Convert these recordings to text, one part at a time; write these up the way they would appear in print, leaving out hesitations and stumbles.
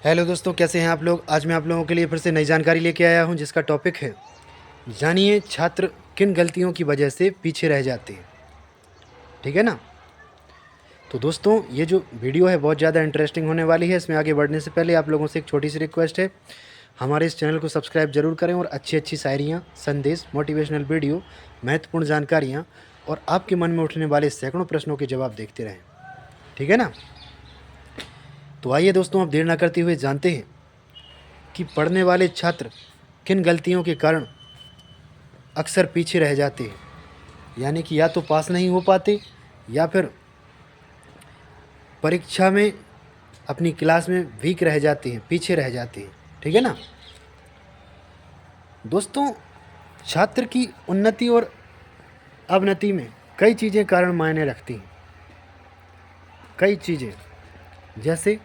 Hello दोस्तों, कैसे हैं आप लोग। आज मैं आप लोगों के लिए फिर से नई जानकारी लेके आया हूं, जिसका टॉपिक है जानिए छात्र किन गलतियों की वजह से पीछे रह जाते हैं। ठीक है ना। तो दोस्तों, ये जो वीडियो है बहुत ज़्यादा इंटरेस्टिंग होने वाली है। इसमें आगे बढ़ने से पहले आप लोगों से एक छोटी सी रिक्वेस्ट है, हमारे इस चैनल को सब्सक्राइब जरूर करें और अच्छी अच्छी शायरियाँ, संदेश, मोटिवेशनल वीडियो, महत्वपूर्ण जानकारियाँ और आपके मन में उठने वाले सैकड़ों प्रश्नों के जवाब देखते रहें। ठीक है ना। तो आइए दोस्तों, अब देर ना करते हुए जानते हैं कि पढ़ने वाले छात्र किन गलतियों के कारण अक्सर पीछे रह जाते हैं। यानी कि या तो पास नहीं हो पाते या फिर परीक्षा में अपनी क्लास में वीक रह जाते हैं, पीछे रह जाते हैं। ठीक है ना दोस्तों, छात्र की उन्नति और अवनति में कई चीज़ें कारण मायने रखती हैं। कई चीज़ें, जैसे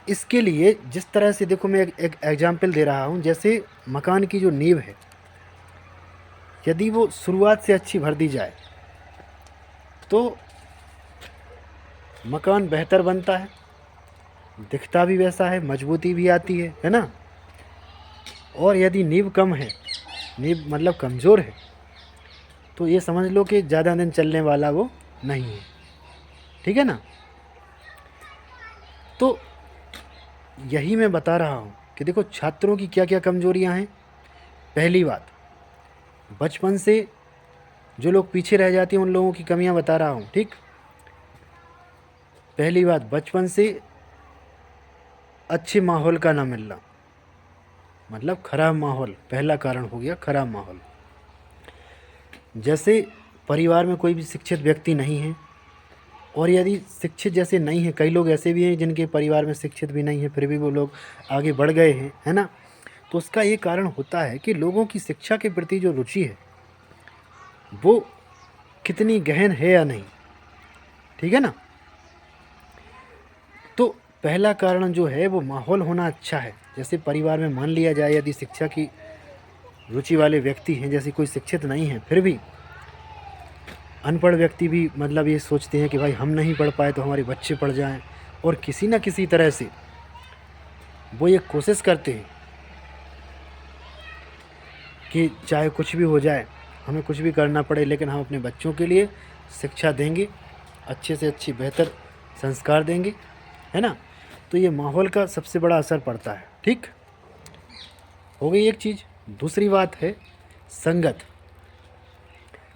इसके लिए जिस तरह से देखो, मैं एक एग्जाम्पल दे रहा हूँ। जैसे मकान की जो नींव है, यदि वो शुरुआत से अच्छी भर दी जाए तो मकान बेहतर बनता है, दिखता भी वैसा है, मजबूती भी आती है ना। और यदि नींव कम है, नींव मतलब कमज़ोर है, तो ये समझ लो कि ज़्यादा दिन चलने वाला वो नहीं है। ठीक है ना। तो यही मैं बता रहा हूँ कि देखो छात्रों की क्या क्या कमजोरियाँ हैं। पहली बात, बचपन से जो लोग पीछे रह जाते हैं उन लोगों की कमियां बता रहा हूँ। ठीक, पहली बात, बचपन से अच्छे माहौल का ना मिलना, मतलब खराब माहौल, पहला कारण हो गया खराब माहौल। जैसे परिवार में कोई भी शिक्षित व्यक्ति नहीं है, और यदि शिक्षित जैसे नहीं है, कई लोग ऐसे भी हैं जिनके परिवार में शिक्षित भी नहीं है फिर भी वो लोग आगे बढ़ गए हैं, है ना। तो उसका ये कारण होता है कि लोगों की शिक्षा के प्रति जो रुचि है वो कितनी गहन है या नहीं। ठीक है ना। तो पहला कारण जो है वो माहौल होना अच्छा है। जैसे परिवार में मान लिया जाए यदि शिक्षा की रुचि वाले व्यक्ति हैं, जैसे कोई शिक्षित नहीं है, फिर भी अनपढ़ व्यक्ति भी मतलब ये सोचते हैं कि भाई हम नहीं पढ़ पाए तो हमारे बच्चे पढ़ जाएं, और किसी न किसी तरह से वो ये कोशिश करते हैं कि चाहे कुछ भी हो जाए, हमें कुछ भी करना पड़े, लेकिन हम अपने बच्चों के लिए शिक्षा देंगे, अच्छे से अच्छी बेहतर संस्कार देंगे, है ना। तो ये माहौल का सबसे बड़ा असर पड़ता है। ठीक, हो गई एक चीज़। दूसरी बात है संगत।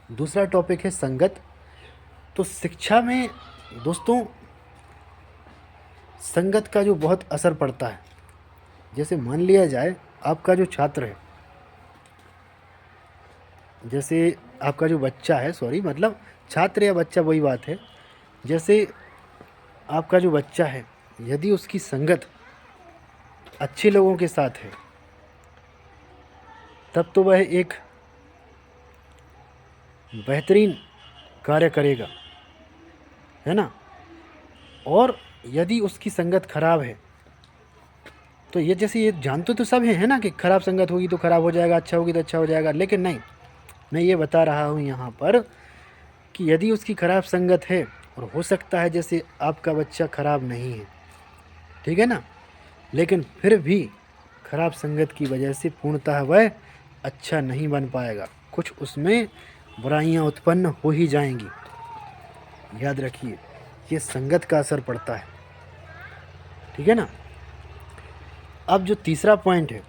दूसरा टॉपिक है संगत। तो शिक्षा में दोस्तों संगत का जो बहुत असर पड़ता है। जैसे मान लिया जाए आपका जो छात्र है, जैसे आपका जो बच्चा है, सॉरी मतलब छात्र या बच्चा वही बात है। जैसे आपका जो बच्चा है, यदि उसकी संगत अच्छे लोगों के साथ है तब तो वह एक बेहतरीन कार्य करेगा, है ना। और यदि उसकी संगत खराब है तो ये जैसे ये जानते तो सब हैं, है ना, कि खराब संगत होगी तो खराब हो जाएगा, अच्छा होगी तो अच्छा हो जाएगा। लेकिन नहीं, मैं ये बता रहा हूँ यहाँ पर कि यदि उसकी खराब संगत है, और हो सकता है जैसे आपका बच्चा खराब नहीं है, ठीक है ना, लेकिन फिर भी खराब संगत की वजह से पूर्णतः वह अच्छा नहीं बन पाएगा, कुछ उसमें बुराइयां उत्पन्न हो ही जाएंगी। याद रखिए, ये संगत का असर पड़ता है। ठीक है ना। अब जो तीसरा पॉइंट है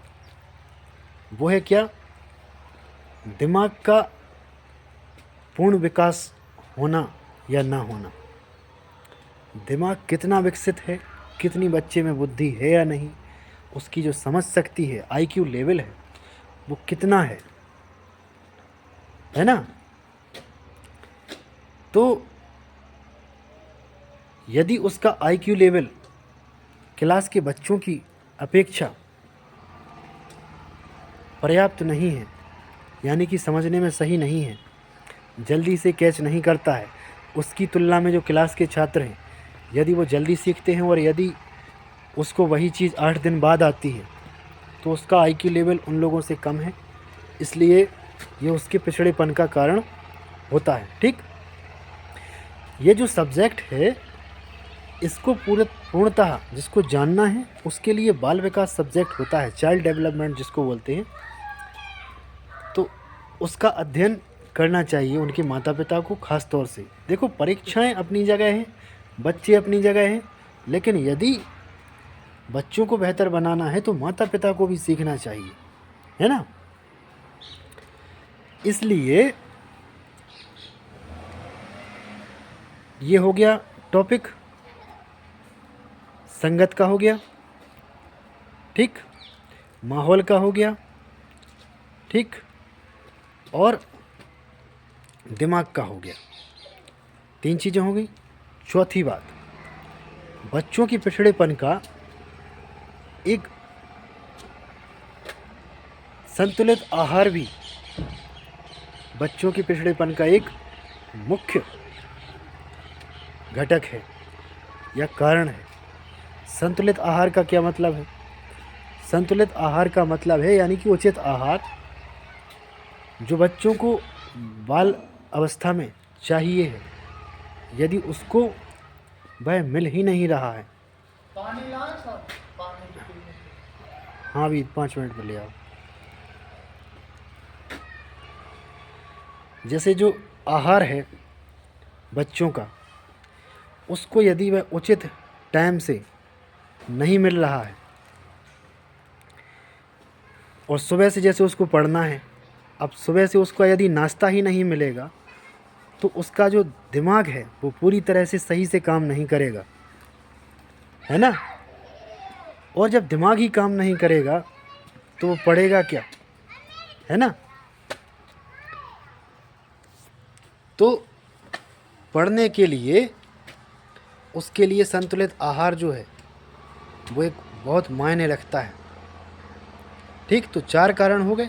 वो है क्या, दिमाग का पूर्ण विकास होना या ना होना। दिमाग कितना विकसित है, कितनी बच्चे में बुद्धि है या नहीं, उसकी जो समझ शक्ति है, आईक्यू लेवल है, वो कितना है ना। तो यदि उसका आईक्यू लेवल क्लास के बच्चों की अपेक्षा पर्याप्त नहीं है, यानी कि समझने में सही नहीं है, जल्दी से कैच नहीं करता है, उसकी तुलना में जो क्लास के छात्र हैं यदि वो जल्दी सीखते हैं, और यदि उसको वही चीज़ 8 दिन बाद आती है, तो उसका आईक्यू लेवल उन लोगों से कम है, इसलिए ये उसके पिछड़ेपन का कारण होता है। ठीक, ये जो सब्जेक्ट है इसको पूर्णतः जिसको जानना है उसके लिए बाल विकास सब्जेक्ट होता है, चाइल्ड डेवलपमेंट जिसको बोलते हैं, तो उसका अध्ययन करना चाहिए उनके माता पिता को खास तौर से। देखो, परीक्षाएं अपनी जगह हैं, बच्चे अपनी जगह हैं, लेकिन यदि बच्चों को बेहतर बनाना है तो माता पिता को भी सीखना चाहिए, है ना। इसलिए ये हो गया टॉपिक, संगत का हो गया, ठीक, माहौल का हो गया, ठीक, और दिमाग का हो गया। 3 चीज़ें हो गई। चौथी बात, बच्चों की पिछड़ेपन का एक संतुलित आहार भी बच्चों के पिछड़ेपन का एक मुख्य घटक है या कारण है। संतुलित आहार का क्या मतलब है? संतुलित आहार का मतलब है यानी कि उचित आहार जो बच्चों को बाल अवस्था में चाहिए है, यदि उसको वह मिल ही नहीं रहा है। पानी लाए सर, पानी पीने। हाँ, अभी 5 मिनट में ले आओ। जैसे जो आहार है बच्चों का, उसको यदि वह उचित टाइम से नहीं मिल रहा है, और सुबह से जैसे उसको पढ़ना है, अब सुबह से उसको यदि नाश्ता ही नहीं मिलेगा तो उसका जो दिमाग है वो पूरी तरह से सही से काम नहीं करेगा, है ना। और जब दिमाग ही काम नहीं करेगा तो वो पढ़ेगा क्या, है ना। तो पढ़ने के लिए उसके लिए संतुलित आहार जो है वो एक बहुत मायने रखता है, ठीक। तो 4 कारण हो गए,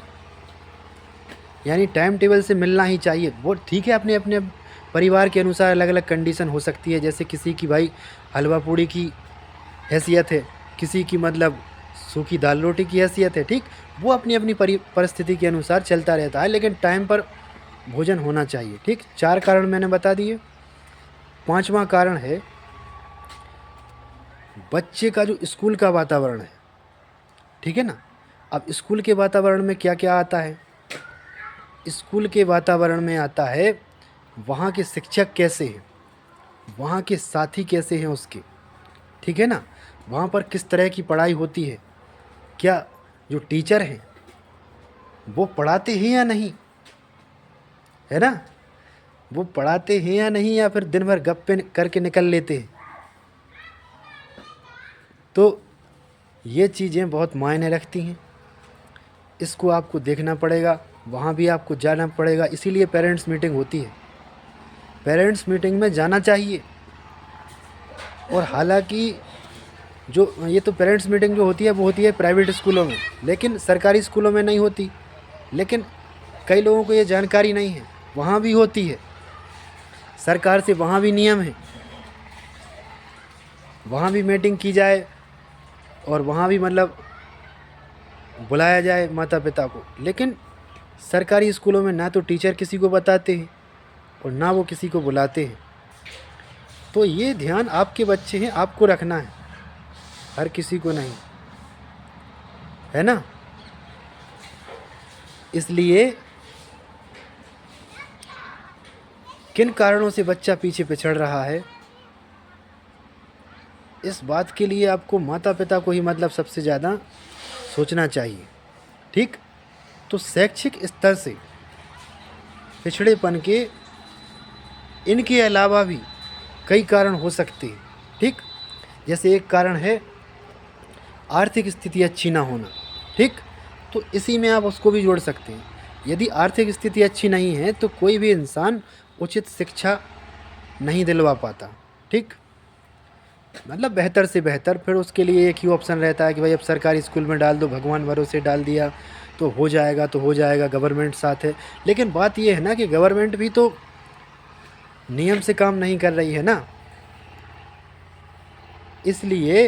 यानी टाइम टेबल से मिलना ही चाहिए। वो ठीक है, अपने अपने परिवार के अनुसार अलग अलग कंडीशन हो सकती है। जैसे किसी की भाई हलवा पूड़ी की हैसियत है, किसी की मतलब सूखी दाल रोटी की हैसियत है, ठीक। वो अपनी अपनी परिस्थिति के अनुसार चलता रहता है, लेकिन टाइम पर भोजन होना चाहिए, ठीक। 4 कारण मैंने बता दिए। 5वां कारण है बच्चे का जो स्कूल का वातावरण है, ठीक है ना। अब स्कूल के वातावरण में क्या क्या आता है? स्कूल के वातावरण में आता है वहाँ के शिक्षक कैसे हैं, वहाँ के साथी कैसे हैं उसके, ठीक है ना। वहाँ पर किस तरह की पढ़ाई होती है, क्या जो टीचर हैं वो पढ़ाते हैं या नहीं, है ना। वो पढ़ाते हैं या नहीं, या फिर दिन भर गप्पे करके निकल लेते हैं। तो ये चीज़ें बहुत मायने रखती हैं, इसको आपको देखना पड़ेगा, वहाँ भी आपको जाना पड़ेगा। इसीलिए पेरेंट्स मीटिंग होती है, पेरेंट्स मीटिंग में जाना चाहिए। और हालांकि जो ये तो पेरेंट्स मीटिंग जो होती है वो होती है प्राइवेट स्कूलों में, लेकिन सरकारी स्कूलों में नहीं होती। लेकिन कई लोगों को ये जानकारी नहीं है, वहाँ भी होती है, सरकार से वहाँ भी नियम है, वहाँ भी मीटिंग की जाए और वहाँ भी मतलब बुलाया जाए माता पिता को। लेकिन सरकारी स्कूलों में ना तो टीचर किसी को बताते हैं और ना वो किसी को बुलाते हैं। तो ये ध्यान आपके बच्चे हैं, आपको रखना है, हर किसी को नहीं, है ना। इसलिए किन कारणों से बच्चा पीछे पिछड़ रहा है, इस बात के लिए आपको माता पिता को ही मतलब सबसे ज़्यादा सोचना चाहिए, ठीक। तो शैक्षिक स्तर से पिछड़ेपन के इनके अलावा भी कई कारण हो सकते हैं, ठीक। जैसे एक कारण है आर्थिक स्थिति अच्छी ना होना, ठीक। तो इसी में आप उसको भी जोड़ सकते हैं। यदि आर्थिक स्थिति अच्छी नहीं है तो कोई भी इंसान उचित शिक्षा नहीं दिलवा पाता, ठीक। मतलब बेहतर से बेहतर, फिर उसके लिए एक ही ऑप्शन रहता है कि भाई अब सरकारी स्कूल में डाल दो, भगवान भरोसे डाल दिया तो हो जाएगा, तो हो जाएगा, गवर्नमेंट साथ है। लेकिन बात ये है ना कि गवर्नमेंट भी तो नियम से काम नहीं कर रही है ना। इसलिए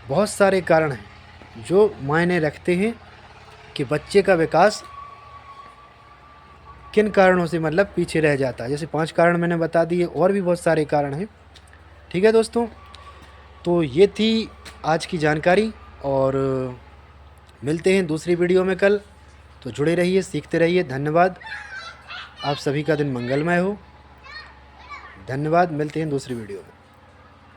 बहुत सारे कारण हैं जो मायने रखते हैं कि बच्चे का विकास किन कारणों से मतलब पीछे रह जाता है। जैसे 5 कारण मैंने बता दिए, और भी बहुत सारे कारण हैं। ठीक है दोस्तों, तो ये थी आज की जानकारी, और मिलते हैं दूसरी वीडियो में कल। तो जुड़े रहिए, सीखते रहिए। धन्यवाद। आप सभी का दिन मंगलमय हो। धन्यवाद। मिलते हैं दूसरी वीडियो में।